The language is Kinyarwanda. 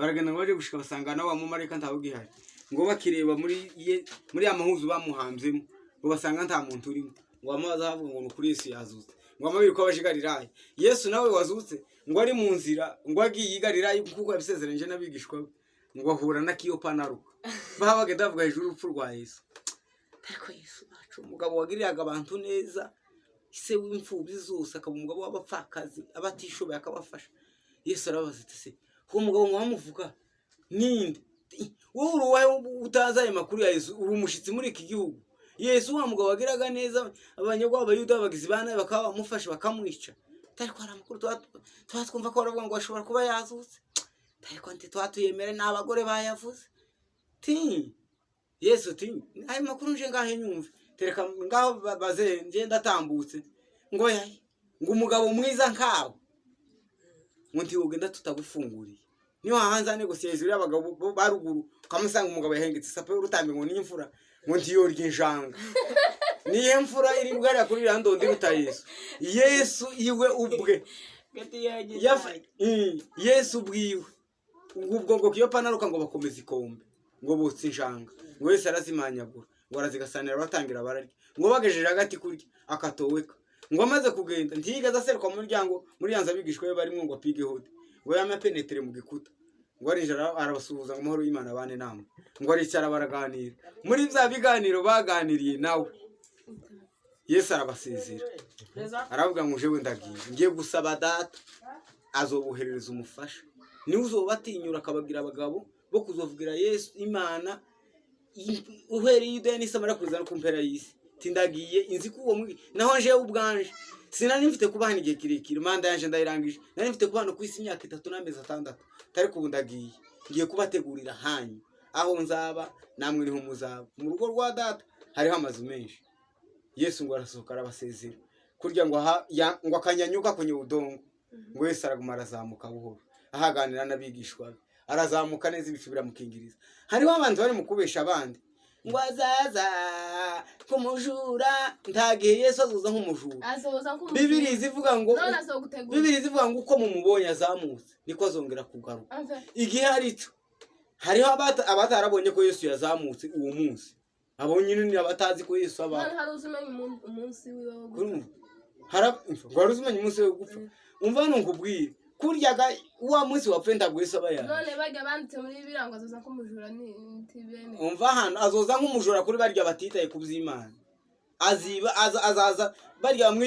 baragenda ngo baje gushika basanga nawe mumarika ntawugihari ngo bakireba muri amahuzu bamuhamzemo ngo basanga nta muntu urimo ngo amazi ahavuga ngo kuri Yesu yazutse ngo amabiri ko abashigariraye Yesu nawe wazutse ngo ari mu nzira ngo agiye igariraye kuko yabisezeranije n'abigishwa ngo ahura na Kiyopa naruka babaga ndavuga hejuru urupfu rwa Yesu ariko Yesu bacu umugabo wagiriraga abantu neza ise w'imfubyi zose akaba umugabo w'abapfakazi abatishoboye akabafasha Yesu arabaza ati se uwo mugabo mwamuvuga ninde wowe uruwaye utazaye makuru ya Yesu uri umushitsi muri iki gihugu Yesu wa mugabo wagiraga neza abanyagwa abayuda bagizi bana bakaba bamufasha bakamwica ariko hari amakuru twatwumva ko baravuga ngo ashobora kuba yazutse ariko nti twatuyemere n'abagore bayavuze ti Yesu ti ayo makuru nje ngahe nyumve tereka ngaho baze nje ndatambutse ngo yayi ngo umugabo mwiza nkawe ngo nti ugenda tutagufunguriye niyo hanze ane gusezera abagabo baruguru kamusanga umugabo yahengetse sape urutambe ngo n'imfura ngo nti yorye njanga niye mfura iri bwara kuri randondi ruta Yesu iwe ubwe Yesu bwiwe ubwo ngo Kiyopa naruka ngo bakomeza ikombe ngo botse njanga ngo Yesu arazimanyagura ngo arazigasanira batangira bararya ngo bagejeje hagati kurya akatoweka ngo amaze kugenda ntiyigaza aseruka mu muryango muri yanza bigishwe barimo ngo apige hode ngo yame penetre mu gikuta ngo arinjira arabasuhuza ngo mahoro y'Imana bane namwe ngo aricara baraganira muri bya biganiro baganiriye nawe Yesu arabasezera aravuga ngo jewe ndagiye ngiye gusaba data azoboherereza umufasha niwe uzobatinyura akababwira abagabo bo kuzovugira Yesu Imana uhereye ideni samara kuzana kumpera y'isi tindagiye inzi ko uwo naho nje ubwanje sinari mfite kubana igihe kirekire manda yanje ndayirangije nari mfite kubana ku isi imyaka 3 n'amezi 6 tari kubundagiye ngiye kubategurira hanyu aho nzaba namwe niho muzaba mu rugo rwa data hariho amazu menshi Yesu ngo arasohoka arabasezera kurya ngo ngo akanyanyuka kunye udongo ngo Yesu araguma arazamuka buhoro ahaganira n'abigishwa arazamuka neza ibicubira mu kingiriza hariho abantu bari mu kubesha abandi ngo azaza kumujura ntagihe Yesu azoza nk'umujura Bibiliya zivuga ngo uko mumubonye azamutse niko azongera kugaruka igihe harico hariho abatarabonye ko Yesu yazamutse uwo munsi abo nyine abatazi ko Yesu haruzumenya umunsi wiwe haruzumenya umunsi wo gupfa umva nkubwire kuryaga wa munsi wapfe ndagwese abayaje none bajya banditse muri Bibiliya ngo azoza kumujura ni tibene umva hano azoza nk'umujura kuri barya batitaye ku by'Imana aziba azaza barya